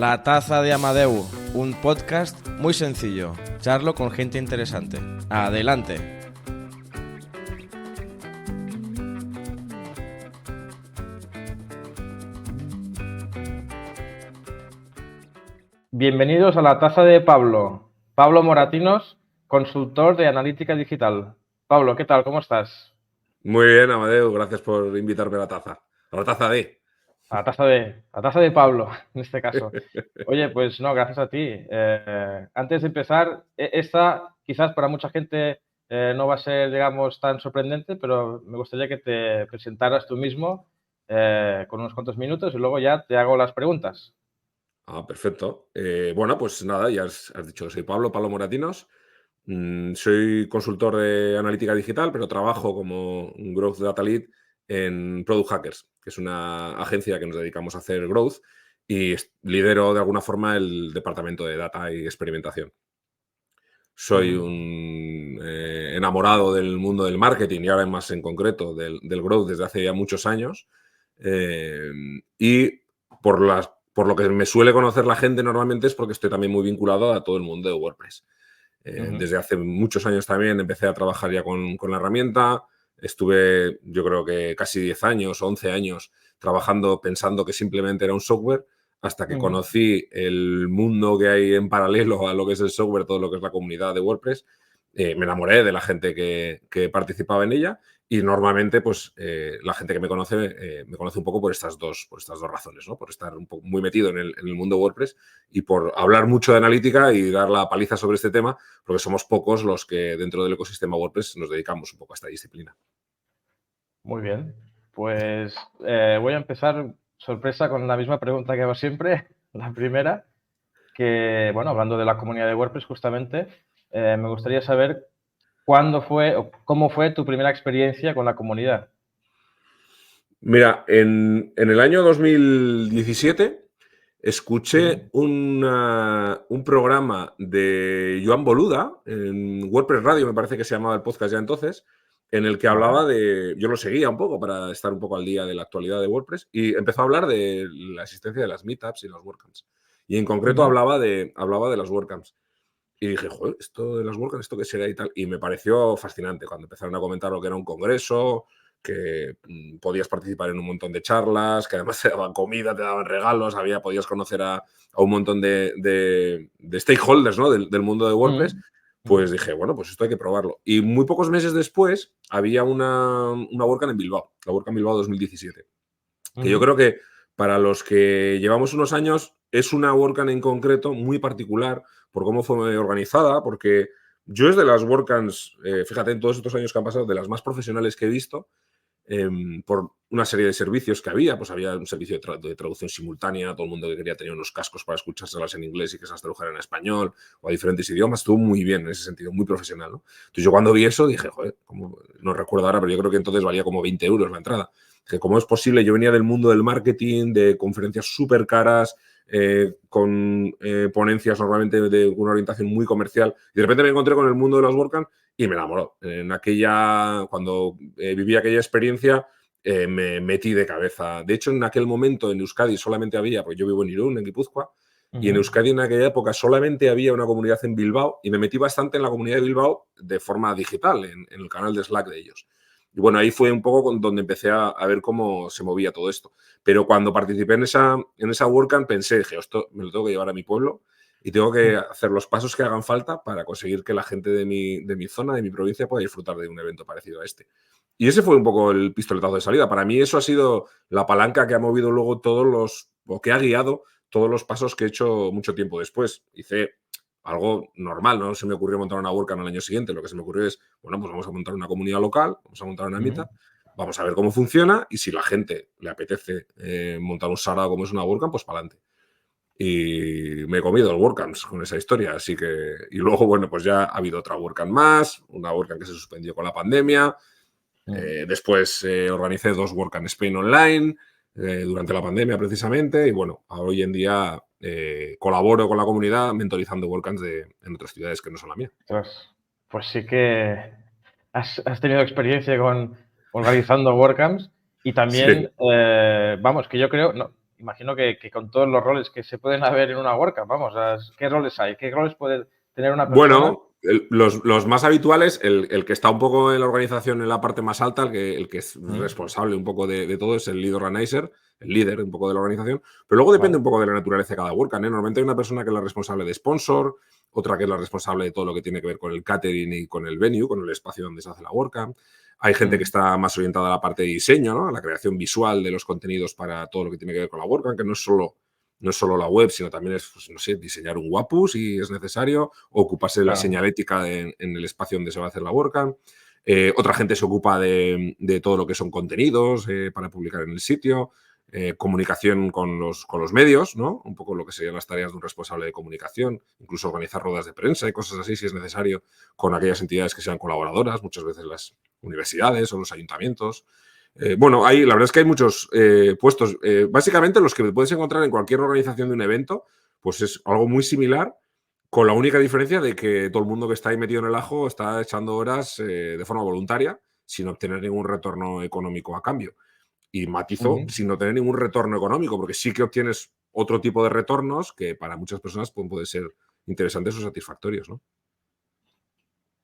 La Taza de Amadeu, un podcast muy sencillo. Charlo con gente interesante. Adelante. Bienvenidos a la Taza de Pablo. Pablo Moratinos, consultor de analítica digital. Pablo, ¿qué tal? ¿Cómo estás? Muy bien, Amadeu, gracias por invitarme a la taza. A la taza de. A la taza de Pablo, en este caso. Oye, pues no, gracias a ti. Antes de empezar, esta quizás para mucha gente no va a ser, digamos, tan sorprendente, pero me gustaría que te presentaras tú mismo con unos cuantos minutos y luego ya te hago las preguntas. Perfecto. Bueno, pues nada, ya has dicho, soy Pablo Moratinos. Soy consultor de analítica digital, pero trabajo como un Growth Data Lead en Product Hackers, que es una agencia que nos dedicamos a hacer growth y lidero de alguna forma el departamento de data y experimentación. Soy Ujú. un enamorado del mundo del marketing y ahora más en concreto del growth desde hace ya muchos años. Y por lo que me suele conocer la gente normalmente es porque estoy también muy vinculado a todo el mundo de WordPress. Ujú. Desde hace muchos años también empecé a trabajar ya con la herramienta. Estuve, yo creo que casi 10 años o 11 años trabajando pensando que simplemente era un software, hasta que Ujú. conocí el mundo que hay en paralelo a lo que es el software, todo lo que es la comunidad de WordPress. Me enamoré de la gente que participaba en ella y normalmente pues la gente que me conoce un poco por estas dos razones, ¿no? Por estar un poco muy metido en el mundo WordPress y por hablar mucho de analítica y dar la paliza sobre este tema, porque somos pocos los que dentro del ecosistema WordPress nos dedicamos un poco a esta disciplina. Muy bien. Pues voy a empezar, sorpresa, con la misma pregunta que hago siempre, la primera, que, bueno, hablando de la comunidad de WordPress justamente, me gustaría saber cuándo fue o cómo fue tu primera experiencia con la comunidad. Mira, en el año 2017 Ujú. escuché un programa de Joan Boluda en WordPress Radio, me parece que se llamaba el podcast ya entonces, en el que Vale. hablaba de, yo lo seguía un poco para estar un poco al día de la actualidad de WordPress, y empezó a hablar de la existencia de las meetups y las WordCamps. Y en concreto Ujú. hablaba de las WordCamps. Y dije, joder, esto de las WordCamps, ¿esto qué será y tal? Y me pareció fascinante cuando empezaron a comentar lo que era un congreso, que podías participar en un montón de charlas, que además te daban comida, te daban regalos, podías conocer a un montón de stakeholders, ¿no? Del mundo de Ujú. WordPress. Ujú. Pues dije, bueno, pues esto hay que probarlo. Y muy pocos meses después había una WordCamp en Bilbao, la WordCamp Bilbao 2017, que yo Ujú. creo que para los que llevamos unos años es una WordCamp en concreto muy particular por cómo fue organizada, porque yo es de las WordCamps, fíjate, en todos estos años que han pasado, de las más profesionales que he visto, por una serie de servicios que había. Pues había un servicio de traducción simultánea, todo el mundo que quería tener unos cascos para escuchárselas en inglés y que se las tradujeran en español o a diferentes idiomas. Estuvo muy bien en ese sentido, muy profesional, ¿no? Entonces yo cuando vi eso dije, joder, no recuerdo ahora, pero yo creo que entonces valía como 20 euros la entrada. Dije, ¿cómo es posible? Yo venía del mundo del marketing, de conferencias súper caras, con ponencias normalmente de una orientación muy comercial, y de repente me encontré con el mundo de las WordCamp y me enamoró. Cuando viví aquella experiencia, me metí de cabeza. De hecho, en aquel momento en Euskadi solamente había, porque yo vivo en Irún, en Guipúzcoa, y en Ujú. Euskadi en aquella época solamente había una comunidad en Bilbao, y me metí bastante en la comunidad de Bilbao de forma digital, en el canal de Slack de ellos. Y bueno, ahí fue un poco donde empecé a ver cómo se movía todo esto. Pero cuando participé en esa WordCamp pensé, dije, esto me lo tengo que llevar a mi pueblo y tengo que Ujú. hacer los pasos que hagan falta para conseguir que la gente de mi zona, de mi provincia, pueda disfrutar de un evento parecido a este. Y ese fue un poco el pistoletazo de salida. Para mí eso ha sido la palanca que ha movido luego o que ha guiado todos los pasos que he hecho mucho tiempo después. Hice algo normal, no se me ocurrió montar una WordCamp al año siguiente. Lo que se me ocurrió es, bueno, pues vamos a montar una comunidad local, vamos a montar una Ujú. meetup, vamos a ver cómo funciona y si la gente le apetece montar un sarao como es una WordCamp, pues para adelante. Y me he comido el WordCamps con esa historia, así que... Y luego, bueno, pues ya ha habido otra WordCamp más, una WordCamp que se suspendió con la pandemia. Ujú. Después organicé 2 WordCamp Spain online durante la pandemia precisamente, y bueno, hoy en día colaboro con la comunidad mentorizando WordCamps en otras ciudades que no son la mía. Ostras, pues sí que has tenido experiencia con organizando WordCamps y Sí, también, vamos, que yo creo, no, imagino que con todos los roles que se pueden haber en una WordCamp, vamos, ¿qué roles hay? ¿Qué roles puede tener una persona? Bueno, los más habituales, el que está un poco en la organización en la parte más alta, el que es responsable un poco de todo, es el lead organizer, el líder un poco de la organización, pero luego depende Vale. un poco de la naturaleza de cada WordCamp, ¿eh? Normalmente hay una persona que es la responsable de sponsor, otra que es la responsable de todo lo que tiene que ver con el catering y con el venue, con el espacio donde se hace la WordCamp. Hay gente que está más orientada a la parte de diseño, ¿no? A la creación visual de los contenidos para todo lo que tiene que ver con la WordCamp, que no es solo la web, sino también es, pues, no sé, diseñar un Wapuu si es necesario, o ocuparse de la Claro. señalética en el espacio donde se va a hacer la WordCamp. Otra gente se ocupa de todo lo que son contenidos para publicar en el sitio, comunicación con los medios, ¿no? Un poco lo que serían las tareas de un responsable de comunicación, incluso organizar ruedas de prensa y cosas así si es necesario, con aquellas entidades que sean colaboradoras, muchas veces las universidades o los ayuntamientos. Bueno, la verdad es que hay muchos puestos. Básicamente los que puedes encontrar en cualquier organización de un evento, pues es algo muy similar, con la única diferencia de que todo el mundo que está ahí metido en el ajo está echando horas de forma voluntaria, sin obtener ningún retorno económico a cambio. Y matizo, sin obtener ningún retorno económico, porque sí que obtienes otro tipo de retornos que para muchas personas pueden ser interesantes o satisfactorios, ¿no?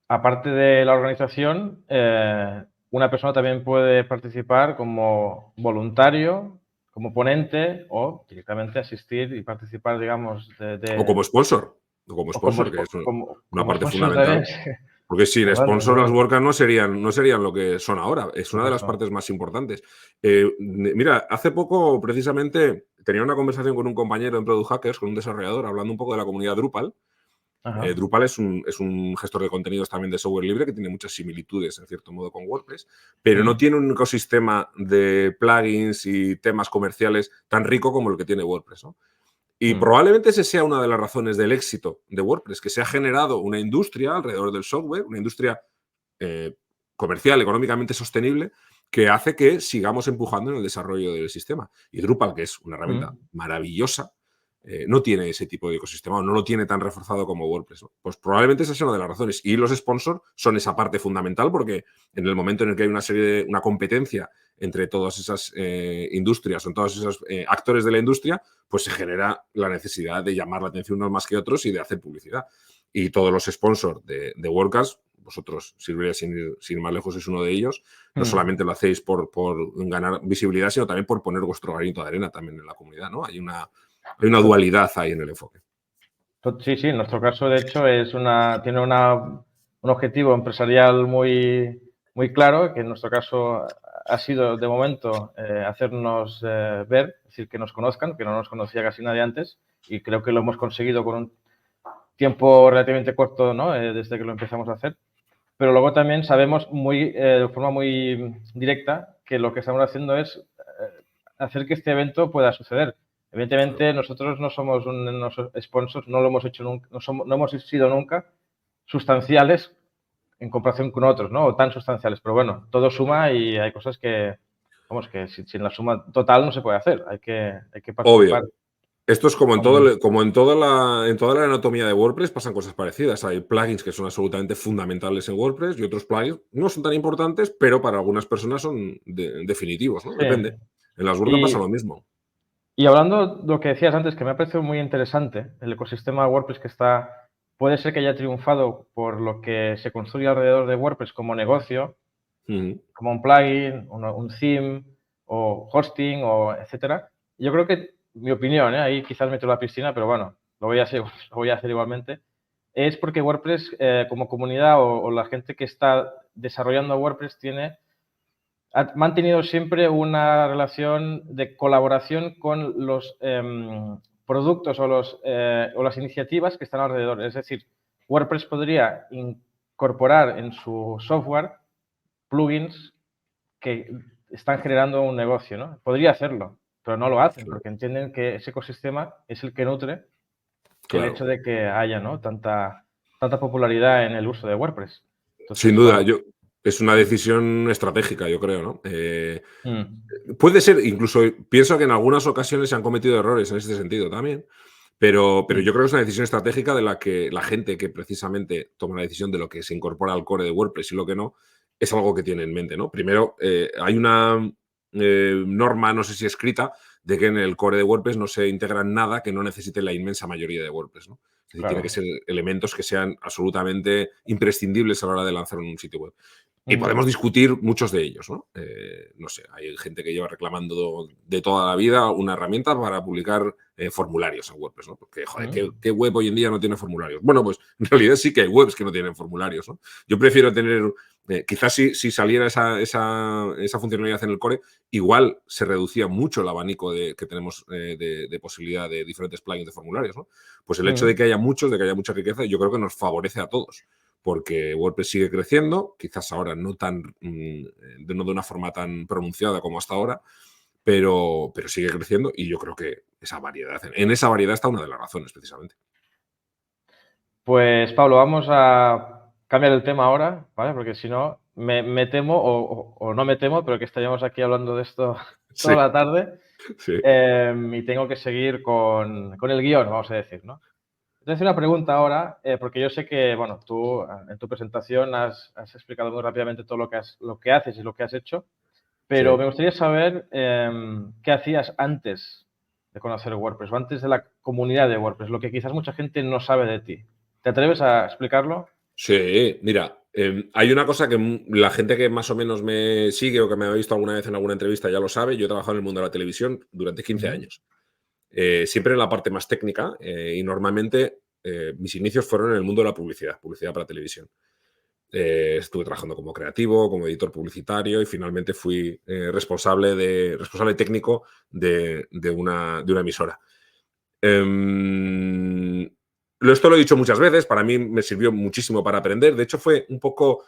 Aparte de la organización, una persona también puede participar como voluntario, como ponente o directamente asistir y participar, digamos, O como sponsor. O como o como, sponsor, que es una como parte sponsor también. fundamental. Porque sin Perdón, sponsor las WordCamp no serían lo que son ahora. Es una de las correcto. partes más importantes. Mira, hace poco precisamente tenía una conversación con un compañero en Product Hackers, con un desarrollador, hablando un poco de la comunidad Drupal. Ajá. Drupal es un gestor de contenidos también de software libre que tiene muchas similitudes, en cierto modo, con WordPress, pero no tiene un ecosistema de plugins y temas comerciales tan rico como el que tiene WordPress, ¿no? Y probablemente ese sea una de las razones del éxito de WordPress, que se ha generado una industria alrededor del software, una industria comercial, económicamente sostenible, que hace que sigamos empujando en el desarrollo del sistema. Y Drupal, que es una herramienta maravillosa, no tiene ese tipo de ecosistema, o no lo tiene tan reforzado como WordPress, ¿no? Pues probablemente esa sea una de las razones. Y los sponsors son esa parte fundamental, porque en el momento en el que hay una competencia entre todas esas industrias, o en todos esos actores de la industria, pues se genera la necesidad de llamar la atención unos más que otros y de hacer publicidad. Y todos los sponsors de WordCamps, vosotros, Silveria, sin ir más lejos, es uno de ellos, no solamente lo hacéis por ganar visibilidad, sino también por poner vuestro granito de arena también en la comunidad, ¿no? Hay una dualidad ahí en el enfoque. Sí, sí, en nuestro caso, de hecho, tiene un objetivo empresarial muy, muy claro, que en nuestro caso ha sido, de momento, hacernos ver, es decir, que nos conozcan, que no nos conocía casi nadie antes, y creo que lo hemos conseguido con un tiempo relativamente corto, ¿no? Desde que lo empezamos a hacer. Pero luego también sabemos de forma muy directa que lo que estamos haciendo es hacer que este evento pueda suceder. Evidentemente, nosotros no somos unos sponsors, no lo hemos hecho nunca, no hemos sido nunca sustanciales en comparación con otros, ¿no? O tan sustanciales. Pero bueno, todo suma y hay cosas que, vamos, que sin la suma total no se puede hacer. Hay que participar. Obvio. Esto es como en toda la anatomía de WordPress pasan cosas parecidas. Hay plugins que son absolutamente fundamentales en WordPress y otros plugins no son tan importantes, pero para algunas personas son definitivos, ¿no? Sí. Depende. En las WordCamp pasa Y, lo mismo. y hablando de lo que decías antes, que me ha parecido muy interesante, el ecosistema de WordPress puede ser que haya triunfado por lo que se construye alrededor de WordPress como negocio, como un plugin, un theme o hosting o etcétera. Yo creo que mi opinión, ahí quizás meto la piscina, pero bueno, lo voy a hacer igualmente, es porque WordPress como comunidad o la gente que está desarrollando WordPress ha mantenido siempre una relación de colaboración con los productos o las iniciativas que están alrededor. Es decir, WordPress podría incorporar en su software plugins que están generando un negocio, ¿no? Podría hacerlo, pero no lo hacen Claro, porque entienden que ese ecosistema es el que nutre el claro. hecho de que haya, ¿no? tanta popularidad en el uso de WordPress. Sin Entonces, duda, bueno. es una decisión estratégica, yo creo, ¿no? Mm, Puede ser, incluso pienso que en algunas ocasiones se han cometido errores en este sentido también, pero yo creo que es una decisión estratégica de la que la gente que precisamente toma la decisión de lo que se incorpora al core de WordPress y lo que no, es algo que tiene en mente, ¿no? Primero, hay una norma, no sé si escrita, de que en el core de WordPress no se integra nada que no necesite la inmensa mayoría de WordPress, ¿no? Es decir, tiene que ser elementos que sean absolutamente imprescindibles a la hora de lanzar un sitio web. Y podemos discutir muchos de ellos, ¿no? No sé, hay gente que lleva reclamando de toda la vida una herramienta para publicar formularios en WordPress, ¿no? Porque, joder, ¿qué web hoy en día no tiene formularios? Bueno, pues en realidad sí que hay webs que no tienen formularios, ¿no? Yo prefiero tener, quizás si saliera esa funcionalidad en el core, igual se reducía mucho el abanico que tenemos de posibilidad de diferentes plugins de formularios, ¿no? Pues el hecho de que haya muchos, de que haya mucha riqueza, yo creo que nos favorece a todos. Porque WordPress sigue creciendo, quizás ahora no de una forma tan pronunciada como hasta ahora, pero sigue creciendo y yo creo que en esa variedad está una de las razones, precisamente. Pues, Pablo, vamos a cambiar el tema ahora, ¿vale? Porque si no, me temo, o no me temo, pero que estaríamos aquí hablando de esto toda la tarde. Sí. Y tengo que seguir con el guión, vamos a decir, ¿no? Te voy a hacer una pregunta ahora, porque yo sé que, bueno, tú en tu presentación has explicado muy rápidamente todo lo que haces y lo que has hecho, pero Sí. me gustaría saber qué hacías antes de conocer WordPress o antes de la comunidad de WordPress, lo que quizás mucha gente no sabe de ti. ¿Te atreves a explicarlo? Sí, mira, hay una cosa que la gente que más o menos me sigue o que me ha visto alguna vez en alguna entrevista ya lo sabe. Yo he trabajado en el mundo de la televisión durante 15 años. Siempre en la parte más técnica y normalmente mis inicios fueron en el mundo de la publicidad para televisión. Estuve trabajando como creativo, como editor publicitario y finalmente fui responsable técnico de una emisora. Esto lo he dicho muchas veces, para mí me sirvió muchísimo para aprender. De hecho, fue un poco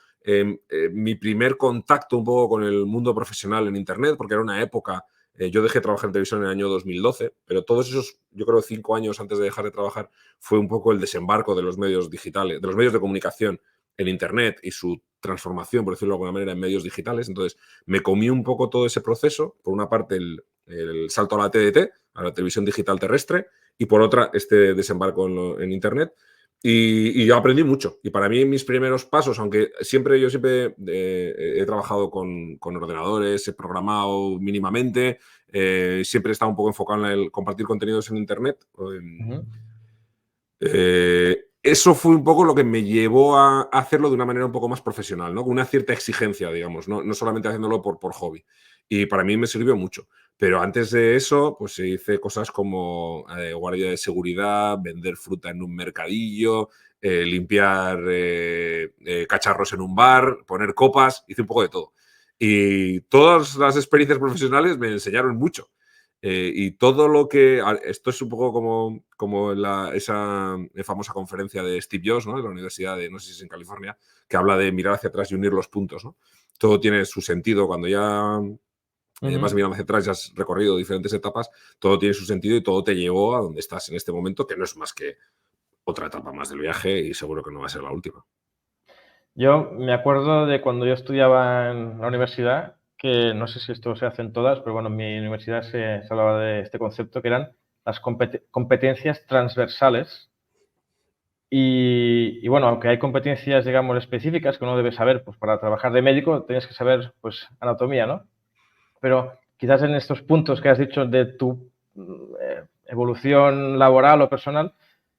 mi primer contacto un poco con el mundo profesional en Internet, porque era una época. Yo dejé de trabajar en televisión en el año 2012, pero todos esos, yo creo, 5 años antes de dejar de trabajar, fue un poco el desembarco de los medios digitales, de los medios de comunicación en Internet y su transformación, por decirlo de alguna manera, en medios digitales. Entonces, me comí un poco todo ese proceso. Por una parte, el salto a la TDT, a la televisión digital terrestre, y por otra, este desembarco en Internet. Y yo aprendí mucho. Y para mí, mis primeros pasos, aunque yo siempre he trabajado con ordenadores, he programado mínimamente, siempre he estado un poco enfocado en el compartir contenidos en Internet. Eso fue un poco lo que me llevó a hacerlo de una manera un poco más profesional, ¿no? Con una cierta exigencia, digamos, no solamente haciéndolo por hobby. Y para mí me sirvió mucho. Pero antes de eso, pues hice cosas como guardia de seguridad, vender fruta en un mercadillo, limpiar cacharros en un bar, poner copas, hice un poco de todo. Y todas las experiencias profesionales me enseñaron mucho. Y todo lo que... Esto es un poco como esa famosa conferencia de Steve Jobs, ¿no? De la universidad de, no sé si es en California, que habla de mirar hacia atrás y unir los puntos, ¿no? Todo tiene su sentido cuando ya vas mirando hacia atrás y has recorrido diferentes etapas, todo tiene su sentido y todo te llevó a donde estás en este momento, que no es más que otra etapa más del viaje y seguro que no va a ser la última. Yo me acuerdo de cuando yo estudiaba en la universidad, que no sé si esto se hace en todas, pero bueno, en mi universidad se hablaba de este concepto, que eran las competencias transversales. Y bueno, aunque hay competencias, digamos, específicas que uno debe saber, pues para trabajar de médico tienes que saber, pues, anatomía, ¿no? Pero quizás en estos puntos que has dicho de tu evolución laboral o personal,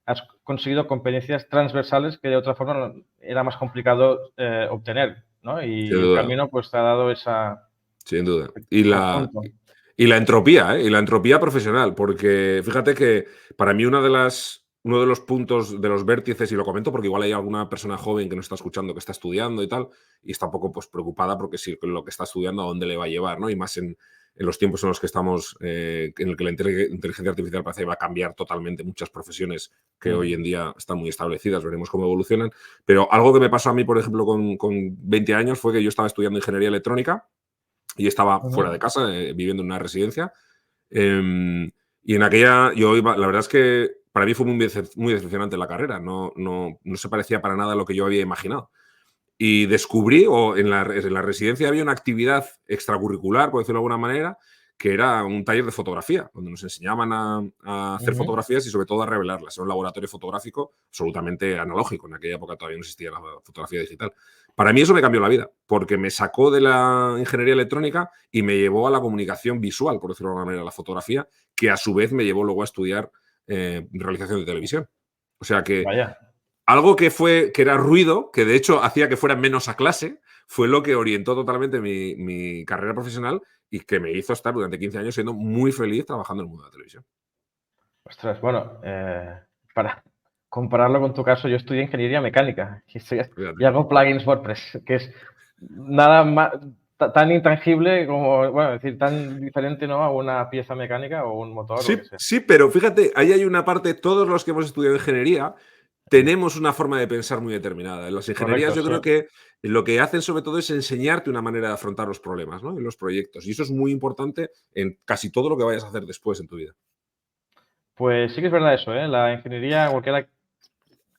has conseguido competencias transversales que de otra forma era más complicado obtener, ¿no? Sin Y el duda. camino pues te ha dado esa... Sin duda. punto. Y la entropía, ¿eh? Y la entropía profesional, porque fíjate que para mí uno de los puntos de los vértices, y lo comento porque igual hay alguna persona joven que nos está escuchando, que está estudiando y tal, y está un poco pues, preocupada porque si lo que está estudiando a dónde le va a llevar, ¿no? Y más en los tiempos en los que estamos, en el que la inteligencia artificial parece que va a cambiar totalmente muchas profesiones que hoy en día están muy establecidas, veremos cómo evolucionan. Pero algo que me pasó a mí, por ejemplo, con 20 años fue que yo estaba estudiando ingeniería electrónica y estaba fuera de casa, viviendo en una residencia. Y en aquella, la verdad es que para mí fue muy decepcionante la carrera, no se parecía para nada a lo que yo había imaginado. Y descubrí, o en la residencia había una actividad extracurricular, por decirlo de alguna manera, que era un taller de fotografía, donde nos enseñaban a hacer fotografías y sobre todo a revelarlas. Era un laboratorio fotográfico absolutamente analógico. En aquella época todavía no existía la fotografía digital. Para mí eso me cambió la vida, porque me sacó de la ingeniería electrónica y me llevó a la comunicación visual, por decirlo de alguna manera, la fotografía, que a su vez me llevó luego a estudiar realización de televisión. O sea que Vaya. algo que era ruido, que de hecho hacía que fuera menos a clase, fue lo que orientó totalmente mi carrera profesional y que me hizo estar durante 15 años siendo muy feliz trabajando en el mundo de la televisión. Ostras, bueno, para compararlo con tu caso, yo estudié ingeniería mecánica y Fíjate. hago plugins WordPress, que es nada más tan intangible como, bueno, es decir, tan diferente, ¿no?, a una pieza mecánica o un motor o lo que Sí, sea. sí, pero fíjate, ahí hay una parte, todos los que hemos estudiado ingeniería tenemos una forma de pensar muy determinada. En las ingenierías Correcto, yo sí. creo que lo que hacen sobre todo es enseñarte una manera de afrontar los problemas, ¿no?, en los proyectos. Y eso es muy importante en casi todo lo que vayas a hacer después en tu vida. Pues sí que es verdad eso, ¿eh? La ingeniería, cualquiera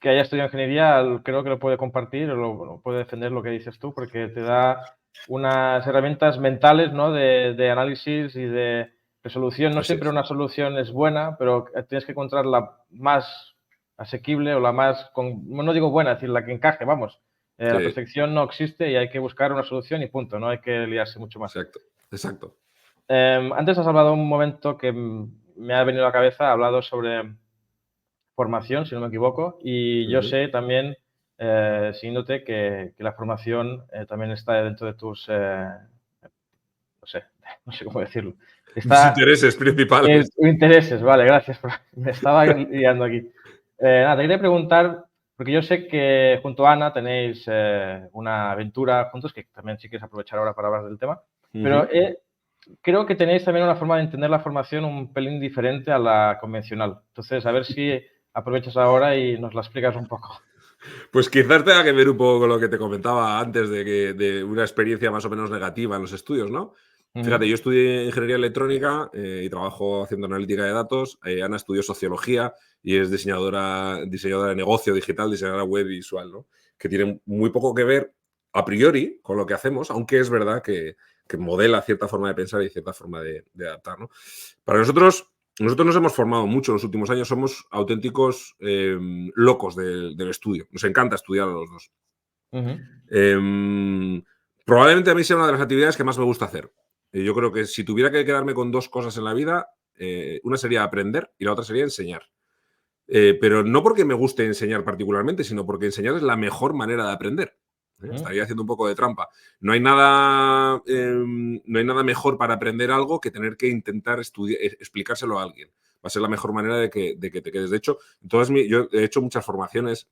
que haya estudiado ingeniería, creo que lo puede compartir o lo puede defender lo que dices tú, porque te da unas herramientas mentales, ¿no?, de análisis y de resolución. No Así siempre es. una solución es buena, pero tienes que encontrar la más asequible o la más, no digo buena, es decir, la que encaje, vamos. La Sí, perfección no existe y hay que buscar una solución y punto, no hay que liarse mucho más. exacto, exacto. Antes has hablado un momento que me ha venido a la cabeza, ha hablado sobre formación, si no me equivoco, y yo Ujú. sé también, siguiéndote, que la formación también está dentro de tus, no sé, no sé cómo decirlo, Mis está intereses en principales. tus intereses, vale, gracias, me estaba liando aquí. Nada, te quería preguntar, porque yo sé que junto a Ana tenéis una aventura juntos, que también sí quieres aprovechar ahora para hablar del tema, pero Ujú. creo que tenéis también una forma de entender la formación un pelín diferente a la convencional. Entonces, a ver si aprovechas ahora y nos la explicas un poco. Pues quizás tenga que ver un poco con lo que te comentaba antes de una experiencia más o menos negativa en los estudios, ¿no? Fíjate, Ujú. yo estudié ingeniería electrónica y trabajo haciendo analítica de datos. Ana estudió sociología y es diseñadora de negocio digital, diseñadora web y visual, ¿no? Que tiene muy poco que ver a priori con lo que hacemos, aunque es verdad que modela cierta forma de pensar y cierta forma de adaptar, ¿no? Para nosotros nos hemos formado mucho en los últimos años, somos auténticos locos del estudio. Nos encanta estudiar a los dos. Ujú. Em, Probablemente a mí sea una de las actividades que más me gusta hacer. Yo creo que si tuviera que quedarme con dos cosas en la vida, una sería aprender y la otra sería enseñar. Pero no porque me guste enseñar particularmente, sino porque enseñar es la mejor manera de aprender. Ujú. Estaría haciendo un poco de trampa. No hay nada mejor para aprender algo que tener que intentar explicárselo a alguien. Va a ser la mejor manera de que te quedes. De hecho, yo he hecho muchas formaciones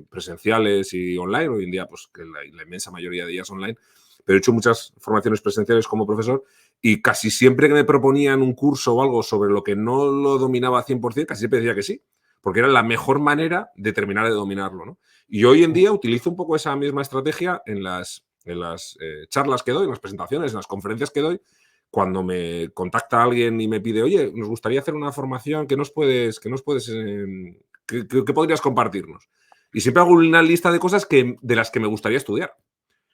presenciales y online. Hoy en día, pues que la inmensa mayoría de ellas online. Pero he hecho muchas formaciones presenciales como profesor y casi siempre que me proponían un curso o algo sobre lo que no lo dominaba 100%, casi siempre decía que sí, porque era la mejor manera de terminar de dominarlo, ¿no? Y hoy en día utilizo un poco esa misma estrategia en las charlas que doy, en las presentaciones, en las conferencias que doy, cuando me contacta alguien y me pide, oye, nos gustaría hacer una formación, ¿qué podrías compartirnos? Y siempre hago una lista de cosas de las que me gustaría estudiar.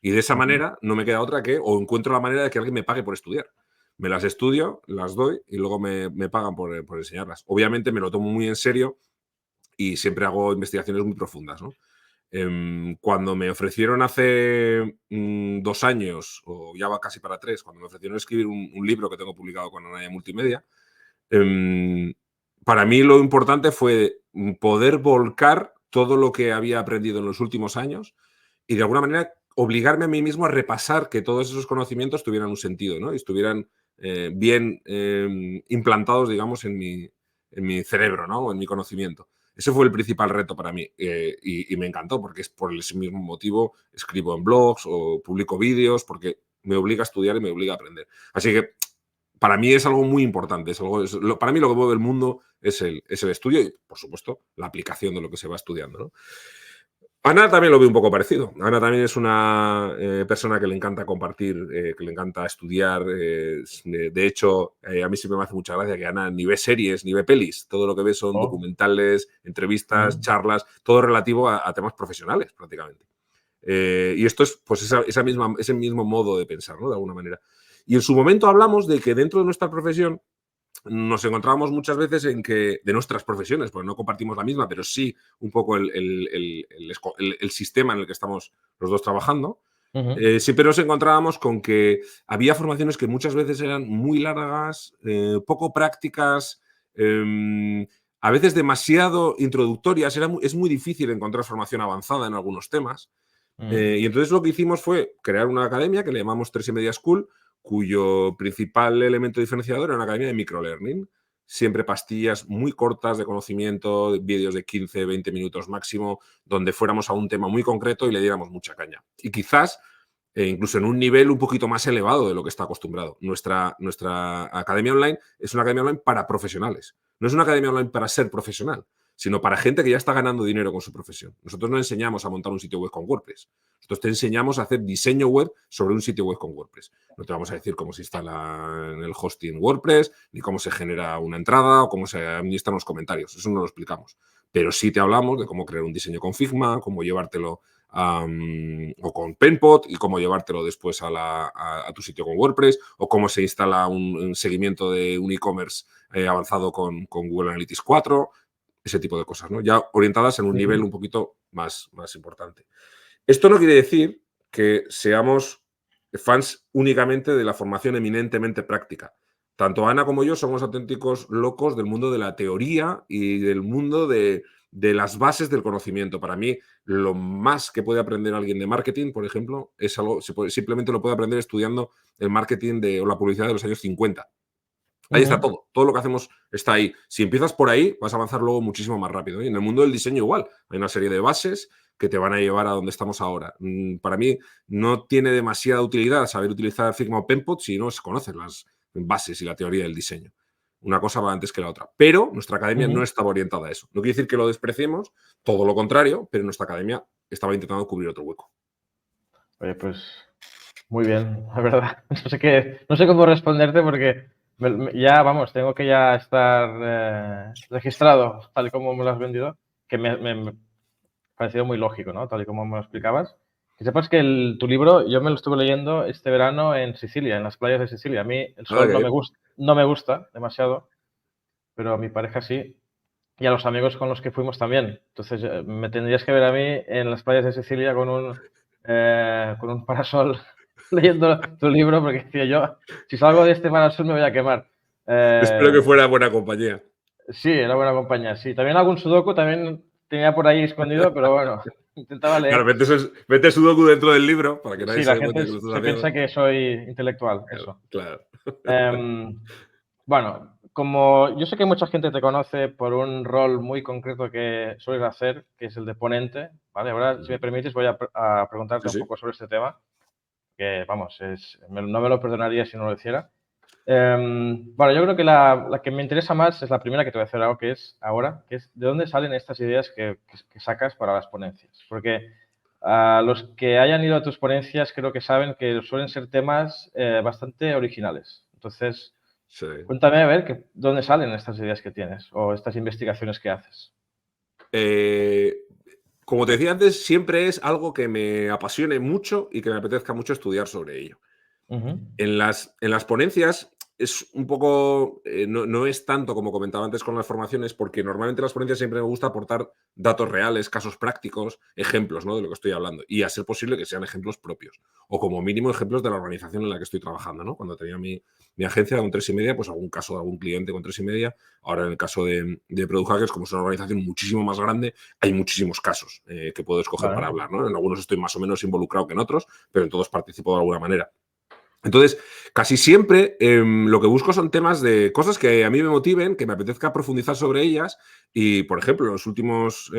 Y de esa Ujú. manera no me queda otra o encuentro la manera de que alguien me pague por estudiar. Me las estudio, las doy y luego me pagan por enseñarlas. Obviamente me lo tomo muy en serio y siempre hago investigaciones muy profundas, ¿no? Cuando me ofrecieron hace 2 años, o ya va casi para 3, cuando me ofrecieron escribir un libro que tengo publicado con Anaya Multimedia, em, para mí lo importante fue poder volcar todo lo que había aprendido en los últimos años y de alguna manera obligarme a mí mismo a repasar que todos esos conocimientos tuvieran un sentido, ¿no? Y estuvieran bien implantados, digamos, en mi cerebro, ¿no? O en mi conocimiento. Ese fue el principal reto para mí y me encantó porque es por ese mismo motivo escribo en blogs o publico vídeos porque me obliga a estudiar y me obliga a aprender. Así que para mí es algo muy importante. Para mí lo que mueve el mundo es el estudio y, por supuesto, la aplicación de lo que se va estudiando, ¿no? Ana también lo ve un poco parecido. Ana también es una persona que le encanta compartir, que le encanta estudiar. De hecho, a mí siempre me hace mucha gracia que Ana ni ve series, ni ve pelis. Todo lo que ve son Oh. documentales, entrevistas, Ujú. charlas, todo relativo a temas profesionales, prácticamente. Y esto es pues ese mismo modo de pensar, ¿no? De alguna manera. Y en su momento hablamos de que dentro de nuestra profesión nos encontrábamos muchas veces en que, de nuestras profesiones, porque no compartimos la misma, pero sí un poco el sistema en el que estamos los dos trabajando, Ujú. siempre nos encontrábamos con que había formaciones que muchas veces eran muy largas, poco prácticas, a veces demasiado introductorias. Es muy difícil encontrar formación avanzada en algunos temas. Mm. Y entonces lo que hicimos fue crear una academia que le llamamos 3 y media School, cuyo principal elemento diferenciador era una academia de microlearning. Siempre pastillas muy cortas de conocimiento, vídeos de 15, 20 minutos máximo, donde fuéramos a un tema muy concreto y le diéramos mucha caña. Y quizás incluso en un nivel un poquito más elevado de lo que está acostumbrado. Nuestra academia online es una academia online para profesionales. No es una academia online para ser profesional, sino para gente que ya está ganando dinero con su profesión. Nosotros no enseñamos a montar un sitio web con WordPress. Nosotros te enseñamos a hacer diseño web sobre un sitio web con WordPress. No te vamos a decir cómo se instala en el hosting WordPress, ni cómo se genera una entrada o cómo se administran los comentarios. Eso no lo explicamos. Pero sí te hablamos de cómo crear un diseño con Figma, cómo llevártelo o con Penpot y cómo llevártelo después a tu sitio con WordPress, o cómo se instala un seguimiento de un e-commerce avanzado con Google Analytics 4, ese tipo de cosas, ¿no? Ya orientadas en un nivel Ujú. un poquito más importante. Esto no quiere decir que seamos fans únicamente de la formación eminentemente práctica. Tanto Ana como yo somos auténticos locos del mundo de la teoría y del mundo de las bases del conocimiento. Para mí, lo más que puede aprender alguien de marketing, por ejemplo, es algo, simplemente lo puede aprender estudiando el marketing o la publicidad de los años 50. Ahí está Ujú. todo. Todo lo que hacemos está ahí. Si empiezas por ahí, vas a avanzar luego muchísimo más rápido. Y en el mundo del diseño igual. Hay una serie de bases que te van a llevar a donde estamos ahora. Para mí no tiene demasiada utilidad saber utilizar Figma o Penpot si no se conocen las bases y la teoría del diseño. Una cosa va antes que la otra. Pero nuestra academia no Ujú. estaba orientada a eso. No quiere decir que lo despreciemos, todo lo contrario, pero nuestra academia estaba intentando cubrir otro hueco. Oye, pues muy bien, la verdad. No sé cómo responderte porque ya, vamos, tengo que ya estar registrado tal y como me lo has vendido, que me ha parecido muy lógico, ¿no? Tal y como me lo explicabas. Que sepas que tu libro yo me lo estuve leyendo este verano en Sicilia, en las playas de Sicilia. A mí el Ah, sol qué bien. no me gusta demasiado, pero a mi pareja sí. Y a los amigos con los que fuimos también. Entonces, me tendrías que ver a mí en las playas de Sicilia con un parasol leyendo tu libro, porque decía yo, si salgo de este parasol me voy a quemar. Espero que Eh, fuera buena compañía. sí, era buena compañía, sí. También algún sudoku también tenía por ahí escondido, pero bueno, intentaba Claro, leer. mete Sudoku dentro del libro para que nadie Sí, se la dé cuenta gente de que lo estás se piensa haciendo. que soy intelectual, Claro, eso. claro. Em, bueno, como yo sé que mucha gente te conoce por un rol muy concreto que sueles hacer, que es el de ponente, ¿vale? Ahora, si me Ujú. permites, voy a preguntarte Sí, un sí. poco sobre este tema, que, vamos, no me lo perdonaría si no lo hiciera. Bueno, yo creo que la que me interesa más es la primera que te voy a hacer ahora, que es ¿de dónde salen estas ideas que sacas para las ponencias? Porque a los que hayan ido a tus ponencias creo que saben que suelen ser temas bastante originales. Entonces, Sí. cuéntame a ver dónde salen estas ideas que tienes o estas investigaciones que haces. Eh, Como te decía antes, siempre es algo que me apasione mucho y que me apetezca mucho estudiar sobre ello. Ujú. En las ponencias es un poco, no es tanto como comentaba antes con las formaciones, porque normalmente en las ponencias siempre me gusta aportar datos reales, casos prácticos, ejemplos, ¿no? De lo que estoy hablando. Y a ser posible que sean ejemplos propios. O como mínimo ejemplos de la organización en la que estoy trabajando, ¿no? Cuando tenía mi agencia con 3 y media, pues algún caso de algún cliente con 3 y media. Ahora en el caso de Product Hackers, como es una organización muchísimo más grande, hay muchísimos casos que puedo escoger para Vale. hablar, ¿no? En algunos estoy más o menos involucrado que en otros, pero en todos participo de alguna manera. Entonces, casi siempre lo que busco son temas de cosas que a mí me motiven, que me apetezca profundizar sobre ellas. Y, por ejemplo, en los últimos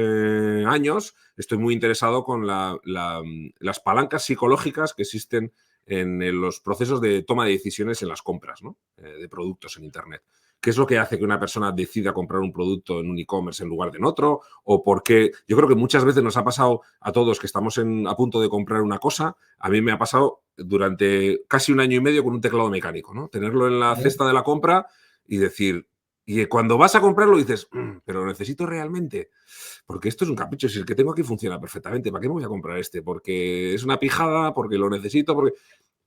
años estoy muy interesado con las palancas psicológicas que existen en los procesos de toma de decisiones en las compras, ¿no? De productos en Internet. ¿Qué es lo que hace que una persona decida comprar un producto en un e-commerce en lugar de en otro? O por qué. Yo creo que muchas veces nos ha pasado a todos que estamos a punto de comprar una cosa. A mí me ha pasado durante casi 1 año y medio con un teclado mecánico, ¿no? Tenerlo en la Ujú. cesta de la compra y decir, y cuando vas a comprarlo dices, pero lo necesito realmente, porque esto es un capricho, si el que tengo aquí funciona perfectamente, ¿para qué me voy a comprar este? Porque es una pijada, porque lo necesito, porque.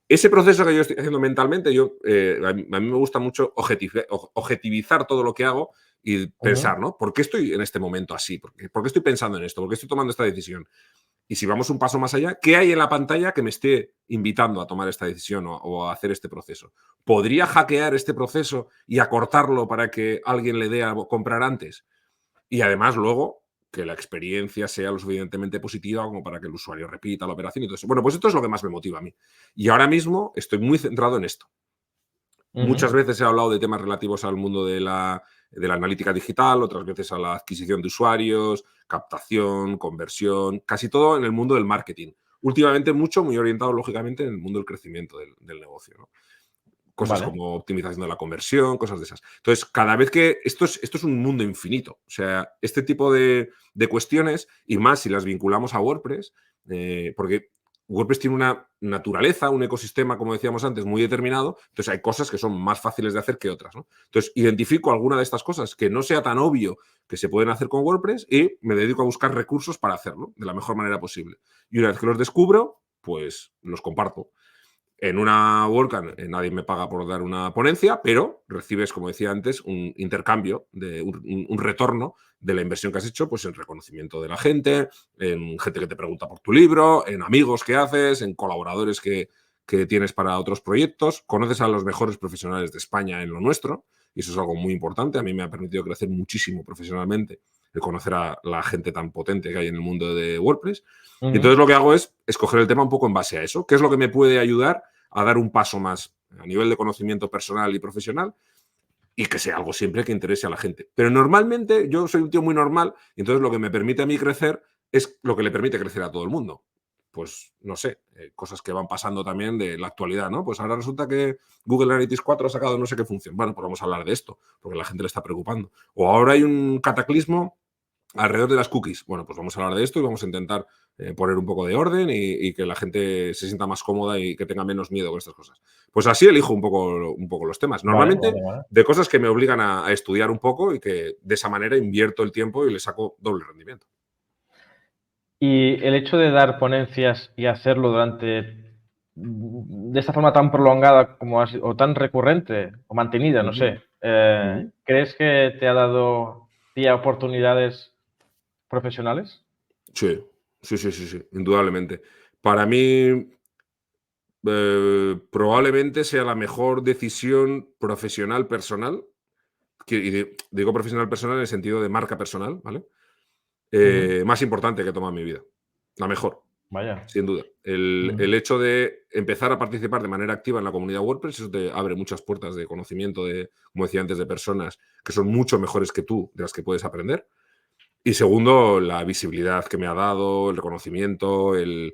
ese proceso que yo estoy haciendo mentalmente, a mí me gusta mucho objetivizar todo lo que hago y Ujú. pensar, ¿no? ¿Por qué estoy en este momento así? ¿Por qué estoy pensando en esto? ¿Por qué estoy tomando esta decisión? Y si vamos un paso más allá, ¿qué hay en la pantalla que me esté invitando a tomar esta decisión o a hacer este proceso? ¿Podría hackear este proceso y acortarlo para que alguien le dé a comprar antes? Y además luego que la experiencia sea lo suficientemente positiva como para que el usuario repita la operación y todo eso. Bueno, pues esto es lo que más me motiva a mí. Y ahora mismo estoy muy centrado en esto. Ujú. Muchas veces he hablado de temas relativos al mundo de la analítica digital, otras veces a la adquisición de usuarios, captación, conversión, casi todo en el mundo del marketing. Últimamente mucho, muy orientado lógicamente en el mundo del crecimiento del negocio, ¿no? Cosas Vale. como optimización de la conversión, cosas de esas. Entonces, cada vez que esto es un mundo infinito. O sea, este tipo de cuestiones, y más si las vinculamos a WordPress, porque WordPress tiene una naturaleza, un ecosistema, como decíamos antes, muy determinado. Entonces, hay cosas que son más fáciles de hacer que otras, ¿no? Entonces, identifico alguna de estas cosas que no sea tan obvio que se pueden hacer con WordPress y me dedico a buscar recursos para hacerlo de la mejor manera posible. Y una vez que los descubro, pues los comparto. En una WordCamp nadie me paga por dar una ponencia, pero recibes, como decía antes, un intercambio, un retorno de la inversión que has hecho, pues en reconocimiento de la gente, en gente que te pregunta por tu libro, en amigos que haces, en colaboradores que tienes para otros proyectos. Conoces a los mejores profesionales de España en lo nuestro, y eso es algo muy importante. A mí me ha permitido crecer muchísimo profesionalmente el conocer a la gente tan potente que hay en el mundo de WordPress. Y Ujú. entonces lo que hago es escoger el tema un poco en base a eso. ¿Qué es lo que me puede ayudar a dar un paso más a nivel de conocimiento personal y profesional? Y que sea algo siempre que interese a la gente. Pero normalmente yo soy un tío muy normal y entonces lo que me permite a mí crecer es lo que le permite crecer a todo el mundo. Pues no sé, cosas que van pasando también de la actualidad, ¿no? Pues ahora resulta que Google Analytics 4 ha sacado no sé qué función. Bueno, pues vamos a hablar de esto, porque a la gente le está preocupando. O ahora hay un cataclismo alrededor de las cookies. Bueno, pues vamos a hablar de esto y vamos a intentar poner un poco de orden y que la gente se sienta más cómoda y que tenga menos miedo con estas cosas. Pues así elijo un poco los temas. Vale, Normalmente vale, vale. de cosas que me obligan a estudiar un poco y que de esa manera invierto el tiempo y le saco doble rendimiento. Y el hecho de dar ponencias y hacerlo de esta forma tan prolongada como o tan recurrente o mantenida, no Ujú, sé, ujú. ¿crees que te ha dado tía oportunidades profesionales? Sí, sí, sí, sí, sí, indudablemente. Para mí, probablemente sea la mejor decisión profesional personal, digo profesional personal en el sentido de marca personal, ¿vale? Ujú. Más importante que he tomado en mi vida. La mejor, Vaya. sin duda. El Ujú. hecho de empezar a participar de manera activa en la comunidad WordPress, eso te abre muchas puertas de conocimiento de, como decía antes, de personas que son mucho mejores que tú, de las que puedes aprender. Y segundo, la visibilidad que me ha dado, el reconocimiento, el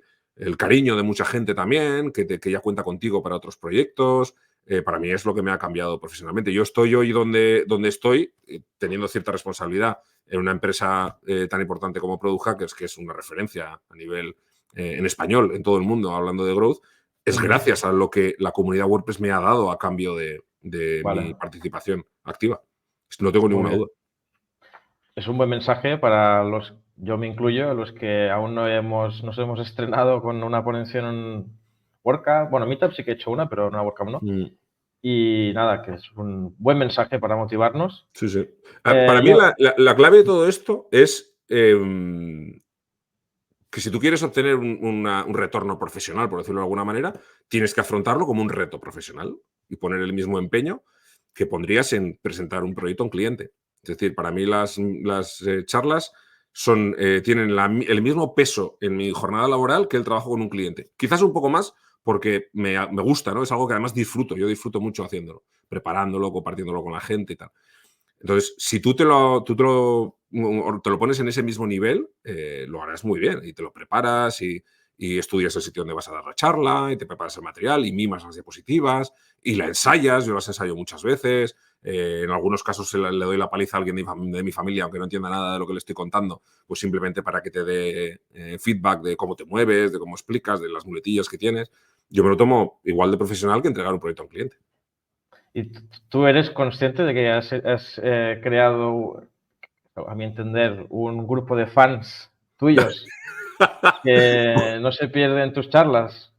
cariño de mucha gente también, que ya cuenta contigo para otros proyectos. Para mí es lo que me ha cambiado profesionalmente. Yo estoy hoy donde estoy, teniendo cierta responsabilidad en una empresa tan importante como Product Hackers, que es una referencia a nivel en español en todo el mundo, hablando de growth, es Ujú. gracias a lo que la comunidad WordPress me ha dado a cambio de mi Vale, participación activa. No tengo muy ninguna bien. duda. Es un buen mensaje para los, yo me incluyo, los que aún nos hemos estrenado con una ponencia en un WordCamp. Bueno, Meetup sí que he hecho una, pero en una WordCamp no. Mm. Y nada, que es un buen mensaje para motivarnos. Sí, sí. Para mí Yo, la clave de todo esto es que si tú quieres obtener un retorno profesional, por decirlo de alguna manera, tienes que afrontarlo como un reto profesional y poner el mismo empeño que pondrías en presentar un proyecto a un cliente. Es decir, para mí las charlas tienen el mismo peso en mi jornada laboral que el trabajo con un cliente. Quizás un poco más porque me gusta, ¿no? Es algo que además disfruto. Yo disfruto mucho haciéndolo, preparándolo, compartiéndolo con la gente y tal. Entonces, si te lo pones en ese mismo nivel, lo harás muy bien y te lo preparas y estudias el sitio donde vas a dar la charla y te preparas el material y mimas las diapositivas y la ensayas. Yo las ensayo muchas veces. En algunos casos le doy la paliza a alguien de mi familia, aunque no entienda nada de lo que le estoy contando, pues simplemente para que te dé feedback de cómo te mueves, de cómo explicas, de las muletillas que tienes. Yo me lo tomo igual de profesional que entregar un proyecto a un cliente. y tú eres consciente de que has creado, a mi entender, un grupo de fans tuyos que no se pierden tus charlas.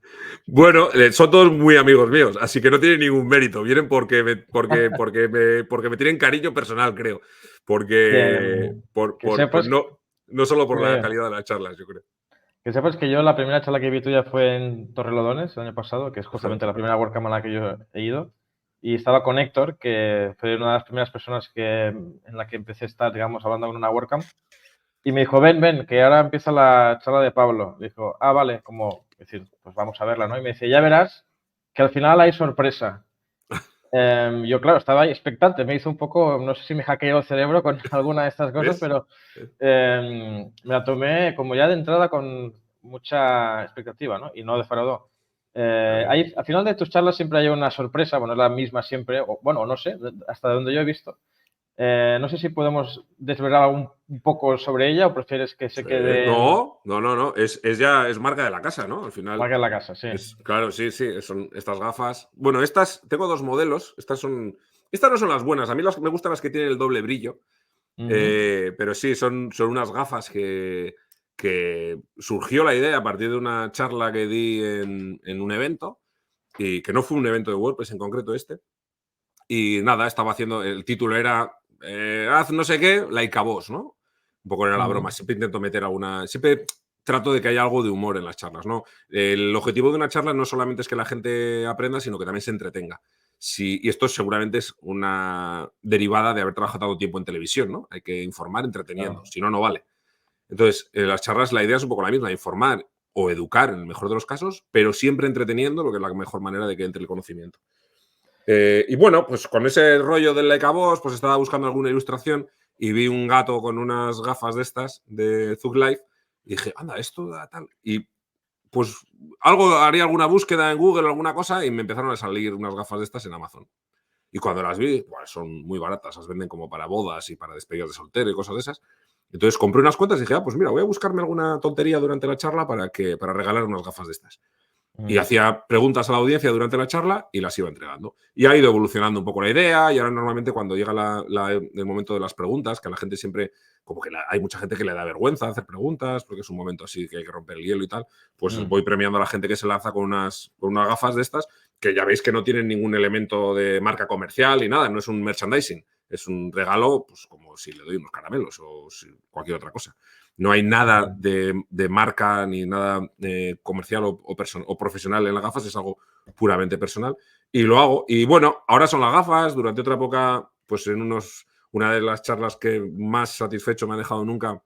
Bueno, son todos muy amigos míos, así que no tienen ningún mérito. Vienen porque me tienen cariño personal, creo. Que, Porque que sepas no solo por la que, calidad de las charlas, yo creo. que sepas que yo la primera charla que vi tuya fue en Torrelodones el año pasado, que es Ajá. justamente la primera WordCamp a la que yo he ido. Y estaba con Héctor, que fue una de las primeras personas en la que empecé a estar, digamos, hablando en una WordCamp. Y me dijo, ven, ven, que ahora empieza la charla de Pablo. Dijo, ah, vale, como decir, pues vamos a verla, ¿no? Y me dice, ya verás que al final hay sorpresa. Yo, claro, estaba ahí expectante, me hizo un poco, no sé si me hackeó el cerebro con alguna de estas cosas, ¿Ves? pero me la tomé como ya de entrada con mucha expectativa, ¿no? Y no defraudó. Vale. Al final de tus charlas siempre hay una sorpresa, bueno, es la misma siempre, o bueno, no sé, hasta donde yo he visto. No sé si podemos desvelar un poco sobre ella o prefieres que se Sí. quede No, no, no, no. Es marca de la casa, ¿no? Al final. marca en la casa, sí. Claro, sí, sí. Son estas gafas. Bueno, tengo dos modelos. Estas no son las buenas. A mí me gustan las que tienen el doble brillo. Ujú. Pero sí, son unas gafas que surgió la idea a partir de una charla que di en un evento, y que no fue un evento de WordPress en concreto este. Y nada, estaba haciendo, el título era haz no sé qué, like a boss, ¿no? Un poco era la Ujú. broma. Siempre intento meter siempre trato de que haya algo de humor en las charlas, ¿no? El objetivo de una charla no solamente es que la gente aprenda, sino que también se entretenga. Sí, y esto seguramente es una derivada de haber trabajado tanto tiempo en televisión, ¿no? Hay que informar entreteniendo, Claro. si no, no vale. Entonces, las charlas, la idea es un poco la misma, informar o educar en el mejor de los casos, pero siempre entreteniendo, porque es la mejor manera de que entre el conocimiento. Y bueno, pues con ese rollo del Like a Boss, pues estaba buscando alguna ilustración y vi un gato con unas gafas de estas, de Zug Life, y dije, anda, esto da tal. Y pues haría alguna búsqueda en Google o alguna cosa y me empezaron a salir unas gafas de estas en Amazon. Y cuando las vi, pues son muy baratas, las venden como para bodas y para despedidas de soltero y cosas de esas. Entonces compré unas cuantas y dije, pues mira, voy a buscarme alguna tontería durante la charla para regalar unas gafas de estas. Y Ujú. hacía preguntas a la audiencia durante la charla y las iba entregando. Y ha ido evolucionando un poco la idea y ahora normalmente cuando llega el momento de las preguntas, que a la gente siempre, como que hay mucha gente que le da vergüenza hacer preguntas porque es un momento así que hay que romper el hielo y tal, pues Mm. voy premiando a la gente que se lanza con unas gafas de estas que ya veis que no tienen ningún elemento de marca comercial y nada, no es un merchandising, es un regalo pues como si le doy unos caramelos o cualquier otra cosa. No hay nada Vale. de marca ni nada comercial o profesional en las gafas, es algo puramente personal. Y lo hago. Y bueno, ahora son las gafas. Durante otra época, pues una de las charlas que más satisfecho me ha dejado nunca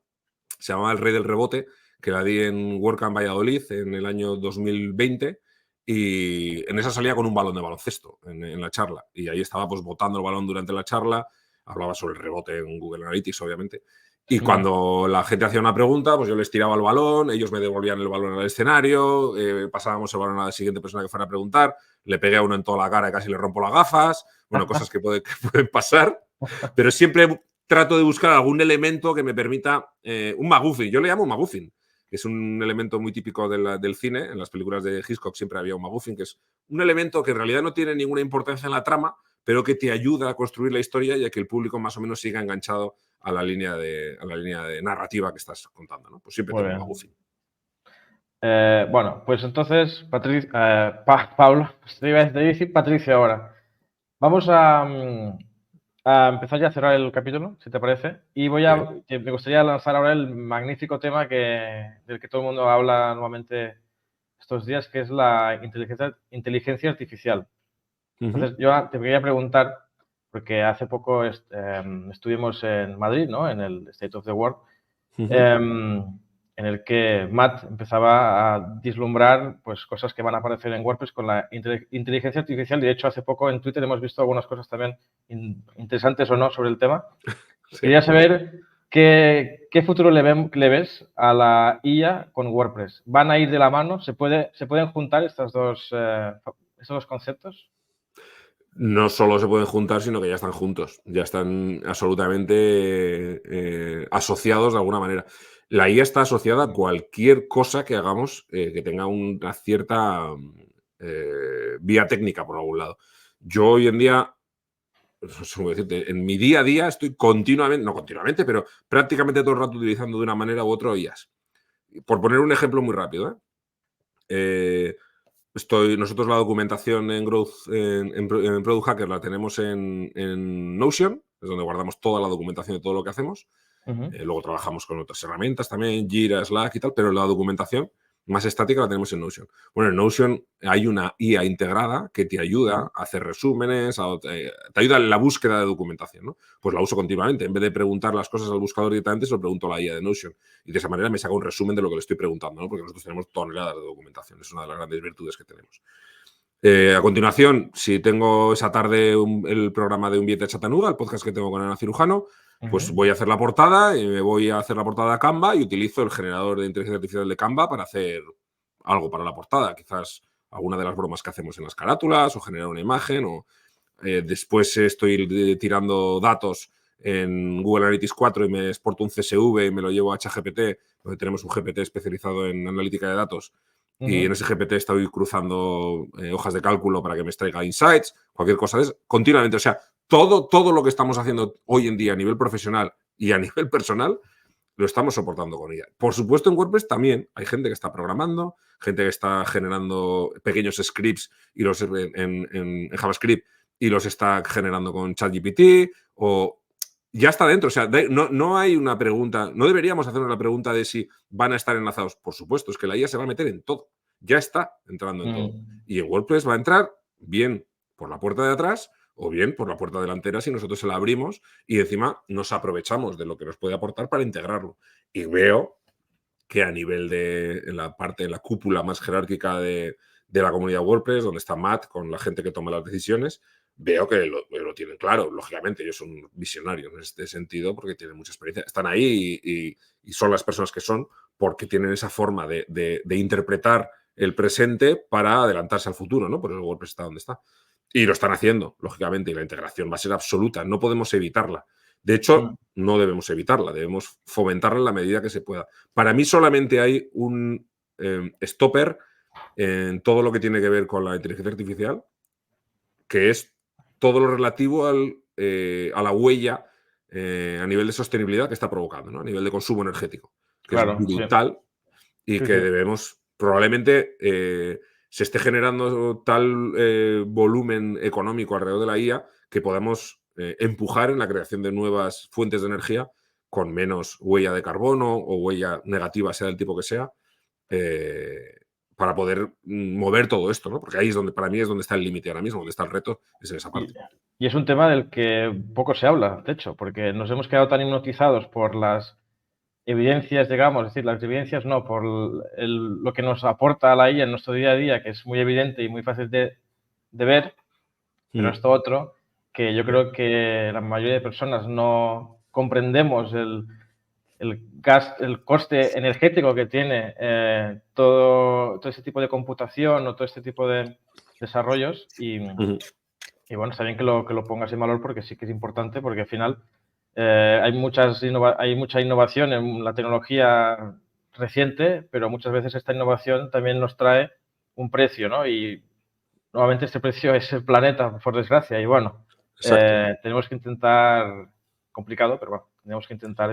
se llamaba El Rey del Rebote, que la di en WordCamp Valladolid en el año 2020. Y en esa salía con un balón de baloncesto en la charla. Y ahí estaba pues botando el balón durante la charla. Hablaba sobre el rebote en Google Analytics, obviamente. Y Mm. cuando la gente hacía una pregunta, pues yo les tiraba el balón, ellos me devolvían el balón al escenario, pasábamos el balón a la siguiente persona que fuera a preguntar, le pegué a uno en toda la cara y casi le rompo las gafas. Bueno, cosas que pueden pasar, pero siempre trato de buscar algún elemento que me permita un MacGuffin. Yo le llamo MacGuffin, que es un elemento muy típico del cine. En las películas de Hitchcock siempre había un MacGuffin, que es un elemento que en realidad no tiene ninguna importancia en la trama, pero que te ayuda a construir la historia y a que el público más o menos siga enganchado a la línea de narrativa que estás contando, ¿no? Pues siempre Muy tengo un bien. MacGuffin. Bueno, pues entonces, Pablo, pues te iba a decir Patricia ahora. Vamos a empezar ya a cerrar el capítulo, si te parece. Y Sí. me gustaría lanzar ahora el magnífico tema del que todo el mundo habla nuevamente estos días, que es la inteligencia artificial. Ujú, Entonces, yo te quería preguntar, porque hace poco estuvimos en Madrid, ¿no? En el State of the World, ujú. em, en el que Matt empezaba a vislumbrar pues, cosas que van a aparecer en WordPress con la inteligencia artificial. De hecho, hace poco en Twitter hemos visto algunas cosas también interesantes o no sobre el tema. Sí. Quería saber qué futuro le ves a la IA con WordPress. ¿Van a ir de la mano? ¿Se pueden juntar estos dos conceptos? No solo se pueden juntar, sino que ya están juntos, ya están absolutamente asociados de alguna manera. La IA está asociada a cualquier cosa que hagamos que tenga una cierta vía técnica por algún lado. Yo hoy en día, no sé cómo decirte, en mi día a día estoy continuamente, no continuamente, pero prácticamente todo el rato utilizando de una manera u otra IAs. Por poner un ejemplo muy rápido, ¿eh? nosotros la documentación en Growth, en Product Hacker la tenemos en Notion, es donde guardamos toda la documentación de todo lo que hacemos. Luego trabajamos con otras herramientas también, Jira, Slack y tal, pero la documentación más estática la tenemos en Notion. Bueno, en Notion hay una IA integrada que te ayuda a hacer resúmenes, te ayuda en la búsqueda de documentación, ¿no? Pues la uso continuamente. En vez de preguntar las cosas al buscador directamente, se lo pregunto a la IA de Notion. Y de esa manera me saca un resumen de lo que le estoy preguntando, ¿no? Porque nosotros tenemos toneladas de documentación. Es una de las grandes virtudes que tenemos. A continuación, si tengo esa tarde el programa de Un billete de Chattanooga, el podcast que tengo con Ana Cirujano, pues voy a hacer la portada y me voy a hacer la portada a Canva y utilizo el generador de inteligencia artificial de Canva para hacer algo para la portada. Quizás alguna de las bromas que hacemos en las carátulas o generar una imagen. O después estoy tirando datos en Google Analytics 4 y me exporto un CSV y me lo llevo a ChatGPT, donde tenemos un GPT especializado en analítica de datos. Y en ese GPT estoy cruzando hojas de cálculo para que me extraiga insights, cualquier cosa de eso, continuamente. O sea, todo lo que estamos haciendo hoy en día a nivel profesional y a nivel personal lo estamos soportando con ella. Por supuesto, en WordPress también hay gente que está programando, gente que está generando pequeños scripts y los en JavaScript y los está generando con ChatGPT o ya está dentro. O sea, no hay una pregunta, no deberíamos hacernos la pregunta de si van a estar enlazados. Por supuesto, es que la IA se va a meter en todo. Ya está entrando en todo. Y en WordPress va a entrar bien por la puerta de atrás o bien por la puerta delantera si nosotros se la abrimos y encima nos aprovechamos de lo que nos puede aportar para integrarlo. Y veo que a nivel de en la parte de la cúpula más jerárquica de la comunidad WordPress, donde está Matt con la gente que toma las decisiones, veo que lo tienen claro. Lógicamente, ellos son visionarios en este sentido porque tienen mucha experiencia. Están ahí y son las personas que son porque tienen esa forma de interpretar el presente para adelantarse al futuro, ¿no? Por eso WordPress está donde está. Y lo están haciendo, lógicamente, y la integración va a ser absoluta. No podemos evitarla. De hecho, no debemos evitarla, debemos fomentarla en la medida que se pueda. Para mí solamente hay un stopper en todo lo que tiene que ver con la inteligencia artificial, que es todo lo relativo a la huella a nivel de sostenibilidad que está provocando, ¿no? A nivel de consumo energético, que es brutal y que debemos, probablemente se esté generando tal volumen económico alrededor de la IA que podamos empujar en la creación de nuevas fuentes de energía con menos huella de carbono o huella negativa, sea del tipo que sea, para poder mover todo esto, ¿no? Porque ahí es donde, para mí, es donde está el límite ahora mismo, donde está el reto, es en esa parte. Y es un tema del que poco se habla, de hecho, porque nos hemos quedado tan hipnotizados por las evidencias, digamos, es decir, las evidencias no, por lo que nos aporta la IA en nuestro día a día, que es muy evidente y muy fácil de ver, pero esto otro, que yo creo que la mayoría de personas no comprendemos el coste energético que tiene todo ese tipo de computación o todo este tipo de desarrollos y bueno, está bien que lo pongas en valor porque sí que es importante, porque al final hay mucha innovación en la tecnología reciente, pero muchas veces esta innovación también nos trae un precio, ¿no? Y nuevamente este precio es el planeta, por desgracia, y bueno, tenemos que intentar, complicado, pero bueno, tenemos que intentar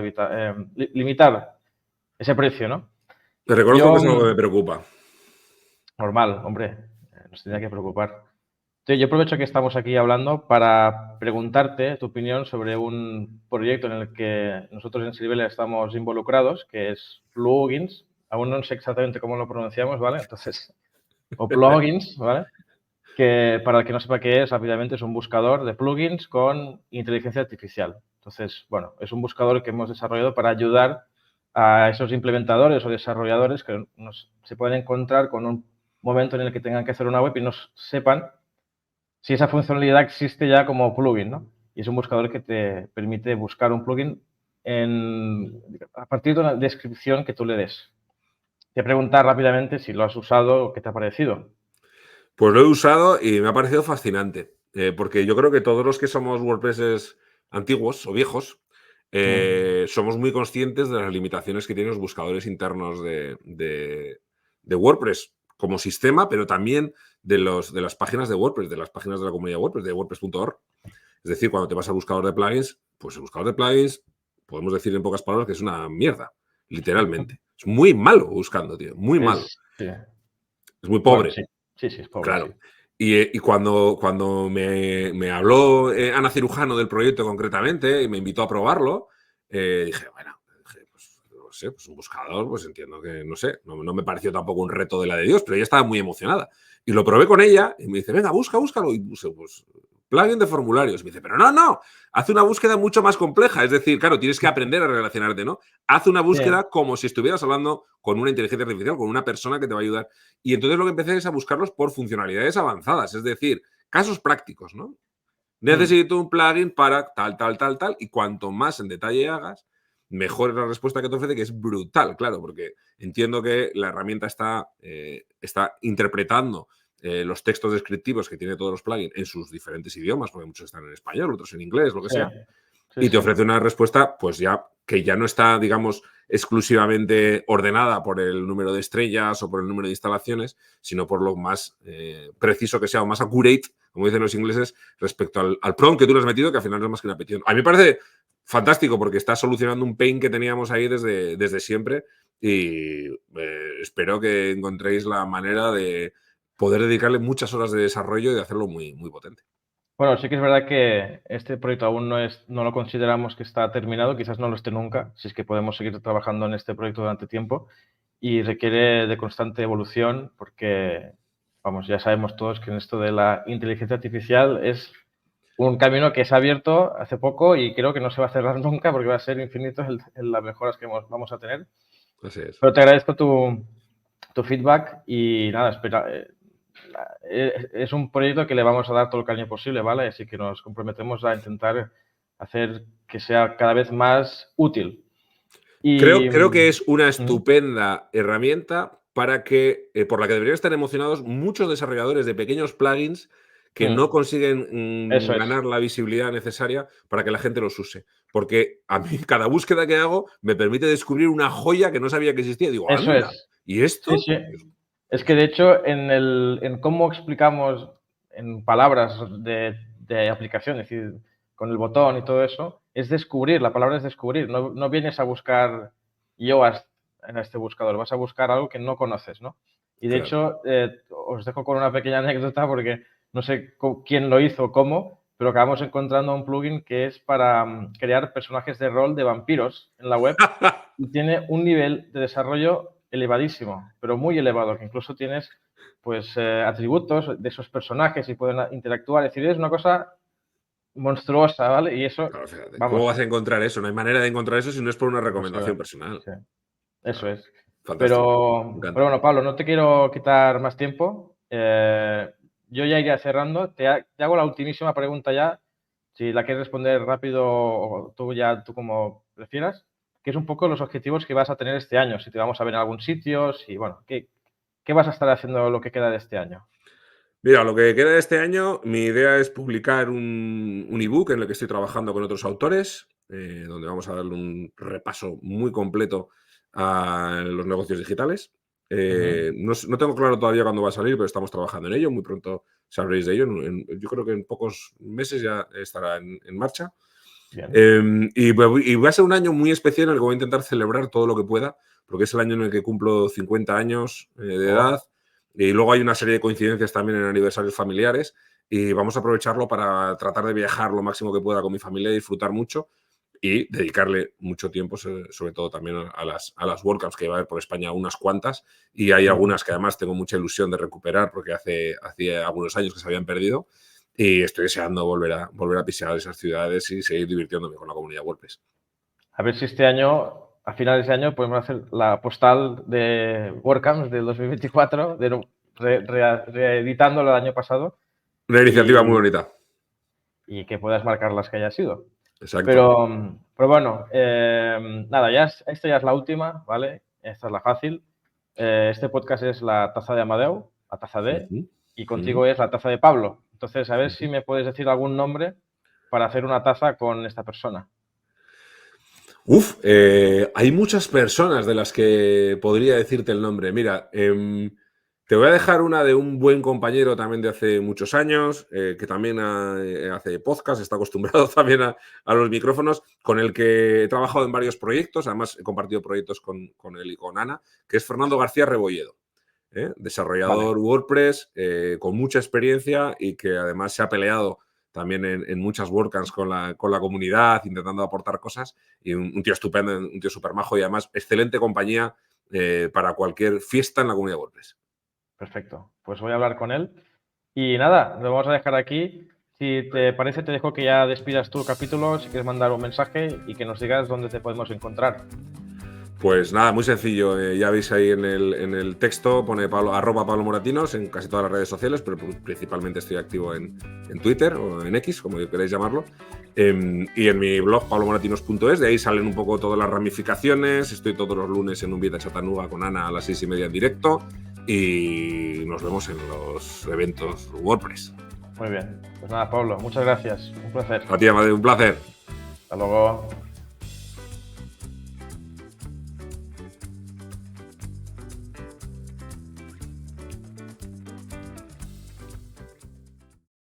limitar ese precio, ¿no? Te reconozco que es algo que me preocupa. Normal, hombre, nos tendría que preocupar. Entonces, yo aprovecho que estamos aquí hablando para preguntarte tu opinión sobre un proyecto en el que nosotros en Silvela estamos involucrados, que es Plugins. Aún no sé exactamente cómo lo pronunciamos, ¿vale? Entonces, o Plugins, ¿vale? Que para el que no sepa qué es, rápidamente es un buscador de plugins con inteligencia artificial. Entonces, bueno, es un buscador que hemos desarrollado para ayudar a esos implementadores o desarrolladores que se pueden encontrar con un momento en el que tengan que hacer una web y no sepan si esa funcionalidad existe ya como plugin, ¿no? Y es un buscador que te permite buscar un plugin a partir de una descripción que tú le des. Te preguntar rápidamente si lo has usado o qué te ha parecido. Pues lo he usado y me ha parecido fascinante, porque yo creo que todos los que somos WordPress antiguos o viejos somos muy conscientes de las limitaciones que tienen los buscadores internos de WordPress como sistema, pero también de las páginas de WordPress, de las páginas de la comunidad WordPress, de WordPress.org. Es decir, cuando te vas al buscador de plugins, pues el buscador de plugins, podemos decir en pocas palabras que es una mierda, literalmente. Es muy malo buscando, tío, muy malo. Sí. Es muy pobre. Bueno, sí. Sí, sí, es pobre, sí. Claro. Y cuando me habló Ana Cirujano del proyecto concretamente y me invitó a probarlo, dije, bueno, pues, no sé, pues un buscador, pues entiendo que, no sé, no me pareció tampoco un reto de la de Dios, pero ella estaba muy emocionada. Y lo probé con ella y me dice, venga, búscalo. Y puse, pues, plugin de formularios. Y me dice, pero no, hace una búsqueda mucho más compleja. Es decir, claro, tienes que aprender a relacionarte, ¿no? Haz una Sí, búsqueda como si estuvieras hablando con una inteligencia artificial, con una persona que te va a ayudar. Y entonces lo que empecé es a buscarlos por funcionalidades avanzadas, es decir, casos prácticos, ¿no? Necesito un plugin para tal, y cuanto más en detalle hagas, mejor es la respuesta que te ofrece, que es brutal, claro, porque entiendo que la herramienta está interpretando los textos descriptivos que tiene todos los plugins en sus diferentes idiomas, porque muchos están en español, otros en inglés, lo que sí, sea, sí, y te sí. ofrece una respuesta, pues ya que ya no está, digamos, exclusivamente ordenada por el número de estrellas o por el número de instalaciones, sino por lo más preciso que sea o más accurate, como dicen los ingleses, respecto al prompt que tú le has metido, que al final no es más que una petición. A mí me parece fantástico porque está solucionando un pain que teníamos ahí desde siempre y espero que encontréis la manera de poder dedicarle muchas horas de desarrollo y de hacerlo muy, muy potente. Bueno, sí que es verdad que este proyecto aún no lo consideramos que está terminado, quizás no lo esté nunca, si es que podemos seguir trabajando en este proyecto durante tiempo y requiere de constante evolución porque, vamos, ya sabemos todos que en esto de la inteligencia artificial es un camino que se ha abierto hace poco y creo que no se va a cerrar nunca porque va a ser infinito las mejoras que vamos a tener. Así es. Pero te agradezco tu feedback y nada, es un proyecto que le vamos a dar todo el cariño posible, ¿vale? Así que nos comprometemos a intentar hacer que sea cada vez más útil. Y, Creo que es una ¿mm? estupenda herramienta para que, por la que deberían estar emocionados muchos desarrolladores de pequeños plugins que no consiguen Eso es, ganar la visibilidad necesaria para que la gente los use. Porque a mí cada búsqueda que hago me permite descubrir una joya que no sabía que existía. Digo, eso anda, es. ¿y Sí, esto? sí. Es que Sí, de hecho en cómo explicamos en palabras de aplicación, es decir, con el botón y todo eso, es descubrir, la palabra es descubrir, no vienes a buscar yoast en este buscador, vas a buscar algo que no conoces, ¿no? Y de claro. hecho, os dejo con una pequeña anécdota porque no sé quién lo hizo, cómo, pero acabamos encontrando un plugin que es para crear personajes de rol de vampiros en la web y tiene un nivel de desarrollo elevadísimo, pero muy elevado, que incluso tienes pues atributos de esos personajes y pueden interactuar. Es decir, es una cosa monstruosa, ¿vale? Y eso, Claro, fíjate. ¿Cómo vamos, vas a encontrar eso? No hay manera de encontrar eso si no es por una imposible. recomendación personal. Sí, eso Claro. es. Fantástico. Me Pero encanta. bueno, Pablo, no te quiero quitar más tiempo. Yo ya iría cerrando. Te hago la ultimísima pregunta ya. Si la quieres responder rápido o tú como prefieras, que es un poco los objetivos que vas a tener este año. Si te vamos a ver en algún sitio, si, bueno, ¿qué vas a estar haciendo lo que queda de este año? Mira, lo que queda de este año, mi idea es publicar un ebook en el que estoy trabajando con otros autores, donde vamos a darle un repaso muy completo a los negocios digitales. Ujú. No tengo claro todavía cuándo va a salir, pero estamos trabajando en ello. Muy pronto sabréis de ello. Yo creo que en pocos meses ya estará en marcha. Bien. Y va a ser un año muy especial en el que voy a intentar celebrar todo lo que pueda, porque es el año en el que cumplo 50 años de Oh, edad. Y luego hay una serie de coincidencias también en aniversarios familiares y vamos a aprovecharlo para tratar de viajar lo máximo que pueda con mi familia y disfrutar mucho y dedicarle mucho tiempo, sobre todo también a las WordCamps, que va a haber por España unas cuantas y hay ujú. algunas que además tengo mucha ilusión de recuperar porque hacía algunos años que se habían perdido y estoy deseando volver a pisar esas ciudades y seguir divirtiéndome con la comunidad WordPress. A ver si este año, a finales de año, podemos hacer la postal de WordCamps del 2024, reeditando el año pasado Una iniciativa muy y, bonita. y que puedas marcar las que haya sido. Exacto. Pero bueno, nada, esta ya es la última, ¿vale? Esta es la fácil. Este podcast es la taza de Amadeu, la taza de, Ujú, y ujú, contigo es la taza de Pablo. Entonces, a ver si ujú. me puedes decir algún nombre para hacer una taza con esta persona. Hay muchas personas de las que podría decirte el nombre. Mira, te voy a dejar una de un buen compañero también de hace muchos años, que también hace podcast, está acostumbrado también a los micrófonos, con el que he trabajado en varios proyectos, además he compartido proyectos con él y con Ana, que es Fernando García Rebolledo. desarrollador WordPress con mucha experiencia y que además se ha peleado también en muchas WordCamps con la comunidad, intentando aportar cosas, y un tío estupendo, un tío súper majo y además excelente compañía para cualquier fiesta en la comunidad WordPress. Perfecto, pues voy a hablar con él. Y nada, lo vamos a dejar aquí. Si te parece, te dejo que ya despidas tu capítulo, si quieres mandar un mensaje y que nos digas dónde te podemos encontrar. Pues nada, muy sencillo. Ya veis ahí en el texto, pone @Pablo Moratinos en casi todas las redes sociales, pero principalmente estoy activo en Twitter o en X, como queréis llamarlo. Y en mi blog, pablomoratinos.es, de ahí salen un poco todas las ramificaciones. Estoy todos los lunes en un Vita Chattanooga con Ana a las 6:30 en directo. Y nos vemos en los eventos WordPress. Muy bien. Pues nada, Pablo, muchas gracias. Un placer. A ti, Amadeo, un placer. Hasta luego.